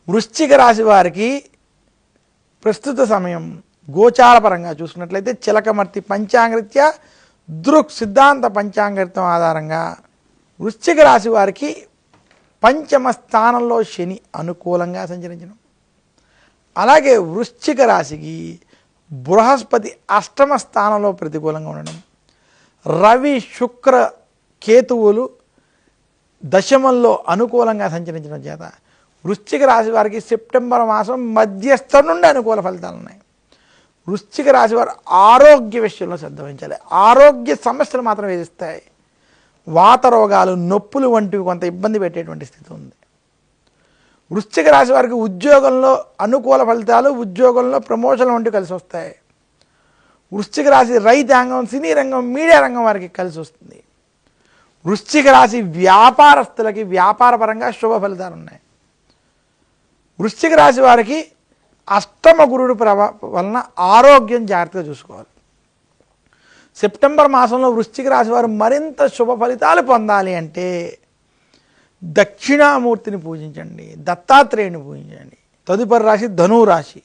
వృశ్చిక రాశి వారికి ప్రస్తుత సమయం గోచారపరంగా చూసుకున్నట్లయితే చిలకమర్తి పంచాంగరీత్యా దృక్ సిద్ధాంత పంచాంగరితం ఆధారంగా వృశ్చిక రాశి వారికి పంచమ స్థానంలో శని అనుకూలంగా సంచరించడం, అలాగే వృశ్చిక రాశికి బృహస్పతి అష్టమ స్థానంలో ప్రతికూలంగా ఉండడం, రవి శుక్ర కేతువులు దశమంలో అనుకూలంగా సంచరించడం చేత వృశ్చిక రాశి వారికి సెప్టెంబర్ మాసం మధ్యస్థ నుండి అనుకూల ఫలితాలు ఉన్నాయి. వృశ్చిక రాశి వారు ఆరోగ్య విషయంలో శ్రద్ధ వహించాలి. ఆరోగ్య సమస్యలు మాత్రం వేధిస్తాయి. వాత రోగాలు, నొప్పులు వంటివి కొంత ఇబ్బంది పెట్టేటువంటి స్థితి ఉంది. వృశ్చిక రాశి వారికి ఉద్యోగంలో అనుకూల ఫలితాలు, ఉద్యోగంలో ప్రమోషన్లు వంటివి కలిసి వస్తాయి. వృశ్చిక రాశి రైతాంగం, సినీ రంగం, మీడియా రంగం వారికి కలిసి వస్తుంది. వృశ్చిక రాశి వ్యాపారస్తులకి వ్యాపారపరంగా శుభ ఫలితాలు ఉన్నాయి. వృశ్చిక రాశి వారికి అష్టమ గురుడు వలన ఆరోగ్యం జాగ్రత్తగా చూసుకోవాలి. సెప్టెంబర్ మాసంలో వృశ్చిక రాశి వారు మరింత శుభ ఫలితాలు పొందాలి అంటే దక్షిణామూర్తిని పూజించండి, దత్తాత్రేయుని పూజించండి. తదుపరి రాశి ధనురాశి.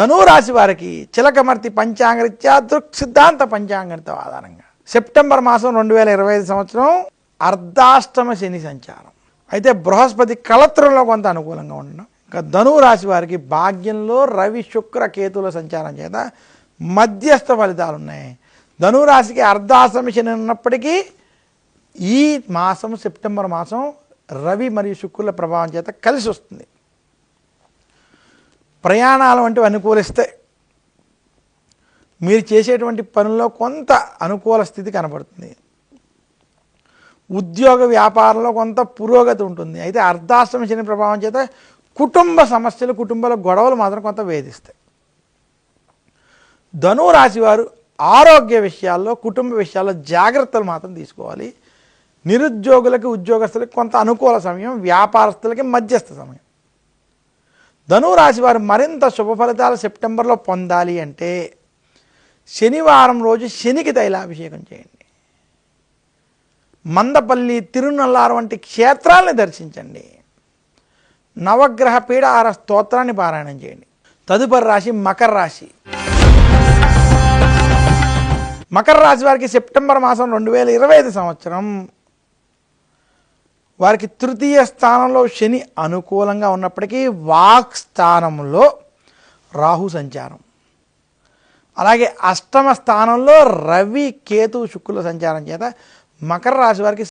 ధనురాశి వారికి చిలకమర్తి పంచాంగరీత్యా దృక్ సిద్ధాంత పంచాంగరితం ఆధారంగా సెప్టెంబర్ మాసం 2025 సంవత్సరం అర్ధాష్టమ శని సంచారం. అయితే బృహస్పతి కళత్రంలో కొంత అనుకూలంగా ఉండడం. ఇంకా ధనురాశి వారికి భాగ్యంలో రవి శుక్ర కేతువుల సంచారం చేత మధ్యస్థ ఫలితాలు ఉన్నాయి. ధనురాశికి అర్ధాష్టమ శని ఉన్నప్పటికీ ఈ మాసం సెప్టెంబర్ మాసం రవి మరియు శుక్రుల ప్రభావం చేత కలిసి వస్తుంది. ప్రయాణాలు వంటివి అనుకూలిస్తాయి. మీరు చేసేటువంటి పనుల్లో కొంత అనుకూల స్థితి కనబడుతుంది. ఉద్యోగ వ్యాపారంలో కొంత పురోగతి ఉంటుంది. అయితే అర్ధాష్టమ శని ప్రభావం చేత కుటుంబ సమస్యలు, కుటుంబాల గొడవలు మాత్రం కొంత వేధిస్తాయి. ధనురాశి వారు ఆరోగ్య విషయాల్లో, కుటుంబ విషయాల్లో జాగ్రత్తలు మాత్రం తీసుకోవాలి. నిరుద్యోగులకి, ఉద్యోగస్తులకి కొంత అనుకూల సమయం, వ్యాపారస్తులకి మధ్యస్థ సమయం. ధనురాశి వారు మరింత శుభ ఫలితాలు సెప్టెంబర్లో పొందాలి అంటే శనివారం రోజు శనికి తైలాభిషేకం చేయండి. మందపల్లి, తిరునల్లారు వంటి క్షేత్రాలను దర్శించండి. నవగ్రహ పీఠాహార స్తోత్రాన్ని పారాయణం చేయండి. తదుపరి రాశి మకర రాశి. మకర రాశి వారికి సెప్టెంబర్ మాసం 2025 సంవత్సరం వారికి తృతీయ స్థానంలో శని అనుకూలంగా ఉన్నప్పటికీ వాక్ స్థానంలో రాహు సంచారం, అలాగే అష్టమ స్థానంలో రవి కేతు శుక్రుల సంచారం చేత మకర రాశి వారికి